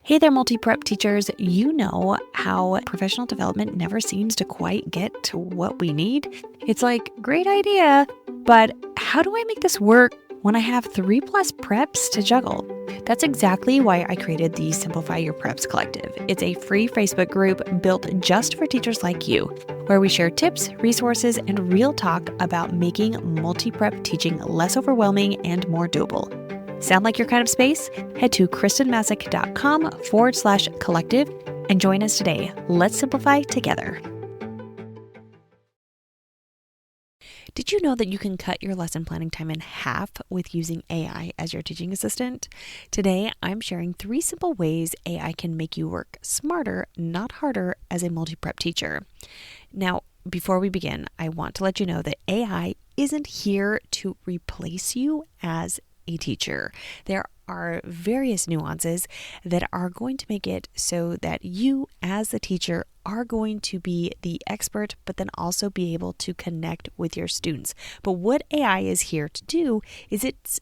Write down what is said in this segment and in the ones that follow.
Hey there, multi-prep teachers. You know how professional development never seems to quite get to what we need? It's like, great idea, but how do I make this work when I have 3+ preps to juggle? That's exactly why I created the Simplify Your Preps Collective. It's a free Facebook group built just for teachers like you, where we share tips, resources, and real talk about making multi-prep teaching less overwhelming and more doable. Sound like your kind of space? Head to kristenmasick.com/collective and join us today. Let's simplify together. Did you know that you can cut your lesson planning time in half with using AI as your teaching assistant? Today, I'm sharing 3 simple ways AI can make you work smarter, not harder, as a multi-prep teacher. Now, before we begin, I want to let you know that AI isn't here to replace you as a teacher. There are various nuances that are going to make it so that you as the teacher are going to be the expert, but then also be able to connect with your students. But what AI is here to do is it's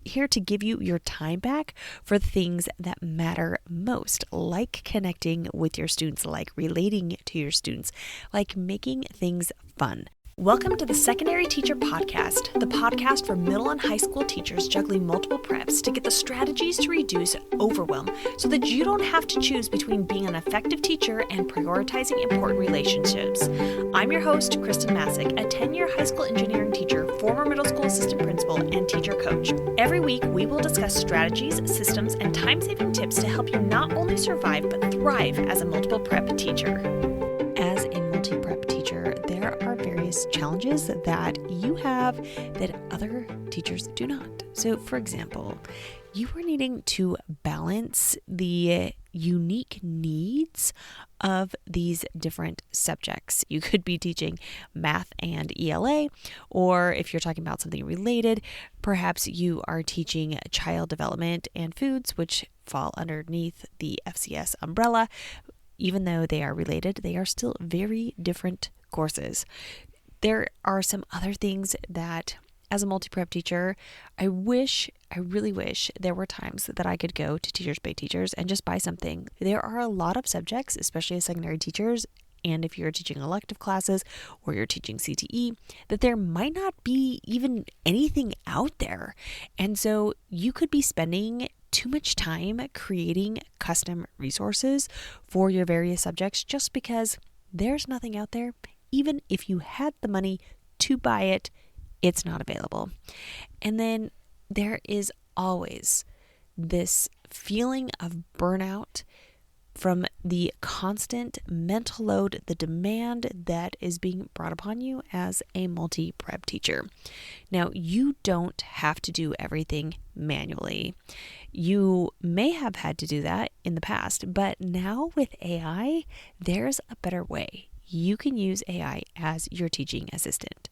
here to give you your time back for things that matter most, like connecting with your students, like relating to your students, like making things fun. Welcome to the Secondary Teacher Podcast, the podcast for middle and high school teachers juggling multiple preps to get the strategies to reduce overwhelm so that you don't have to choose between being an effective teacher and prioritizing important relationships. I'm your host, Kristen Masick, a 10-year high school engineering teacher, former middle school assistant principal, and teacher coach. Every week, we will discuss strategies, systems, and time-saving tips to help you not only survive but thrive as a multiple prep teacher. As a multi-prep teacher, there are various challenges that you have that other teachers do not. So, for example, you are needing to balance the unique needs of these different subjects. You could be teaching math and ELA, or if you're talking about something related, perhaps you are teaching child development and foods, which fall underneath the FCS umbrella. Even though they are related, they are still very different courses. There are some other things that, as a multi-prep teacher, I really wish there were times that I could go to Teachers Pay Teachers and just buy something. There are a lot of subjects, especially as secondary teachers, and if you're teaching elective classes or you're teaching CTE, that there might not be even anything out there. And so you could be spending too much time creating custom resources for your various subjects just because there's nothing out there. Even if you had the money to buy it, it's not available. And then there is always this feeling of burnout from the constant mental load, the demand that is being brought upon you as a multi-prep teacher. Now, you don't have to do everything manually. You may have had to do that in the past, but now with AI, there's a better way. You can use AI as your teaching assistant.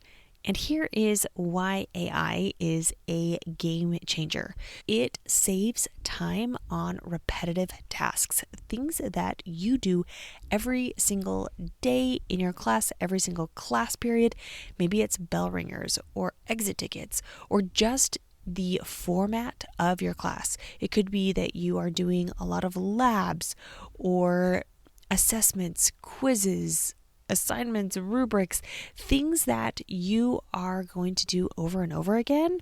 And here is why AI is a game changer. It saves time on repetitive tasks, things that you do every single day in your class, every single class period. Maybe it's bell ringers or exit tickets or just the format of your class. It could be that you are doing a lot of labs or assessments, quizzes, assignments, rubrics, things that you are going to do over and over again.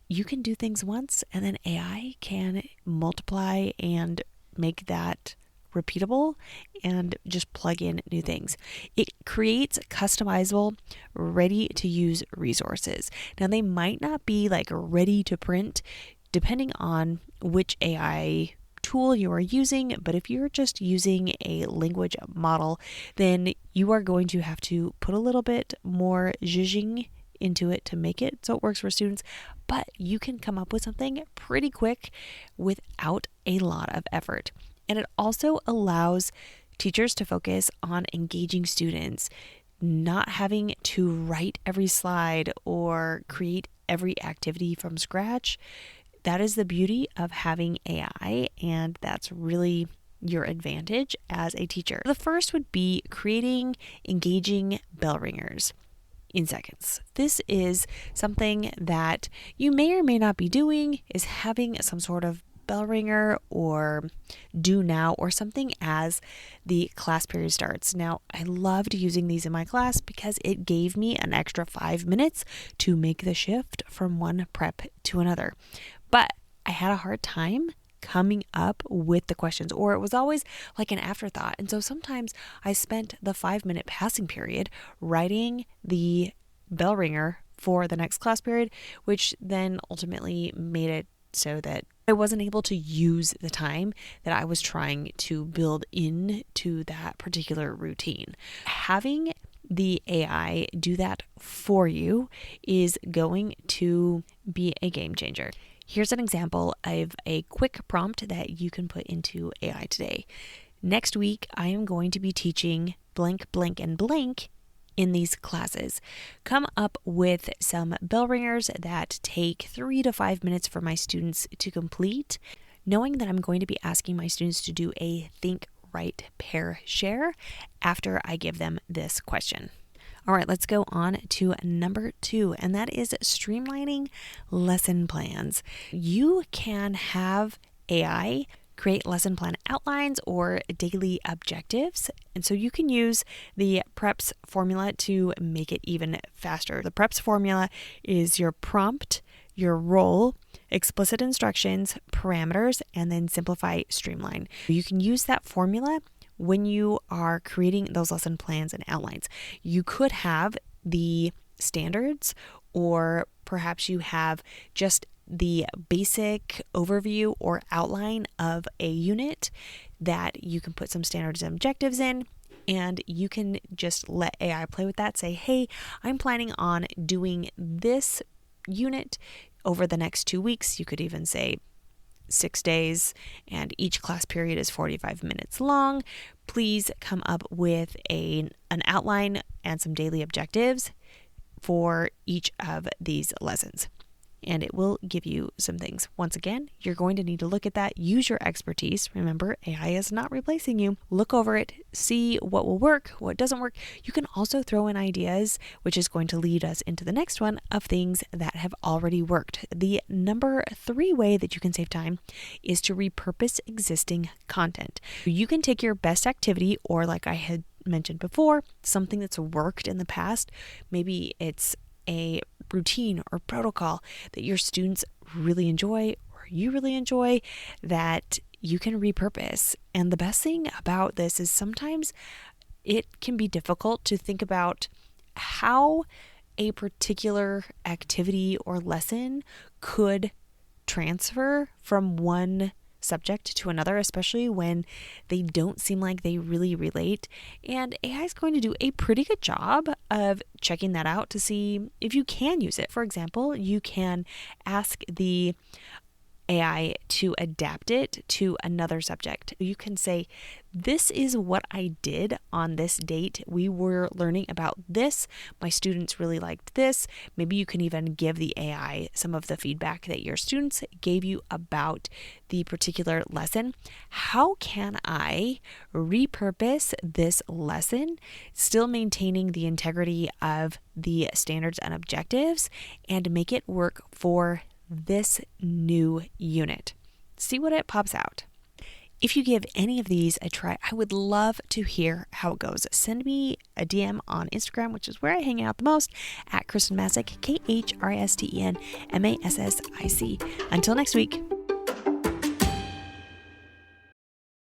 You can do things once and then AI can multiply and make that repeatable and just plug in new things. It creates customizable, ready to use resources. Now, they might not be like ready to print depending on which AI tool you are using, but if you're just using a language model, then you are going to have to put a little bit more zhuzhing into it to make it so it works for students, but you can come up with something pretty quick without a lot of effort. And it also allows teachers to focus on engaging students, not having to write every slide or create every activity from scratch. That is the beauty of having AI, and that's really your advantage as a teacher. The first would be creating engaging bell ringers in seconds. This is something that you may or may not be doing, is having some sort of bell ringer or do now or something as the class period starts. Now, I loved using these in my class because it gave me an extra 5 minutes to make the shift from one prep to another. But I had a hard time coming up with the questions, or it was always like an afterthought. And so sometimes I spent the 5-minute passing period writing the bell ringer for the next class period, which then ultimately made it so that I wasn't able to use the time that I was trying to build into that particular routine. Having the AI do that for you is going to be a game changer. Here's an example of a quick prompt that you can put into AI today. Next week, I am going to be teaching blank, blank, and blank in these classes. Come up with some bell ringers that take 3 to 5 minutes for my students to complete, knowing that I'm going to be asking my students to do a think, write, pair, share after I give them this question. All right, let's go on to number 2, and that is streamlining lesson plans. You can have AI create lesson plan outlines or daily objectives. And so you can use the PREPS formula to make it even faster. The PREPS formula is your prompt, your role, explicit instructions, parameters, and then simplify, streamline. You can use that formula when you are creating those lesson plans and outlines. You could have the standards, or perhaps you have just the basic overview or outline of a unit that you can put some standards and objectives in, and you can just let AI play with that. Say, hey, I'm planning on doing this unit over the next 2 weeks. You could even say 6 days, and each class period is 45 minutes long. Please come up with an outline and some daily objectives for each of these lessons. And it will give you some things. Once again, you're going to need to look at that, use your expertise. Remember, AI is not replacing you. Look over it, see what will work, what doesn't work. You can also throw in ideas, which is going to lead us into the next one, of things that have already worked. The number 3 way that you can save time is to repurpose existing content. You can take your best activity, or like I had mentioned before, something that's worked in the past. Maybe it's a routine or protocol that your students really enjoy, or you really enjoy, that you can repurpose. And the best thing about this is sometimes it can be difficult to think about how a particular activity or lesson could transfer from one subject to another, especially when they don't seem like they really relate. And AI is going to do a pretty good job of checking that out to see if you can use it. For example, you can ask the AI to adapt it to another subject. You can say, this is what I did on this date. We were learning about this. My students really liked this. Maybe you can even give the AI some of the feedback that your students gave you about the particular lesson. How can I repurpose this lesson, still maintaining the integrity of the standards and objectives, and make it work for this new unit? See what it pops out. If you give any of these a try, I would love to hear how it goes. Send me a DM on Instagram, which is where I hang out the most, at Kristen Masick, KRISTENMASSIC. Until next week.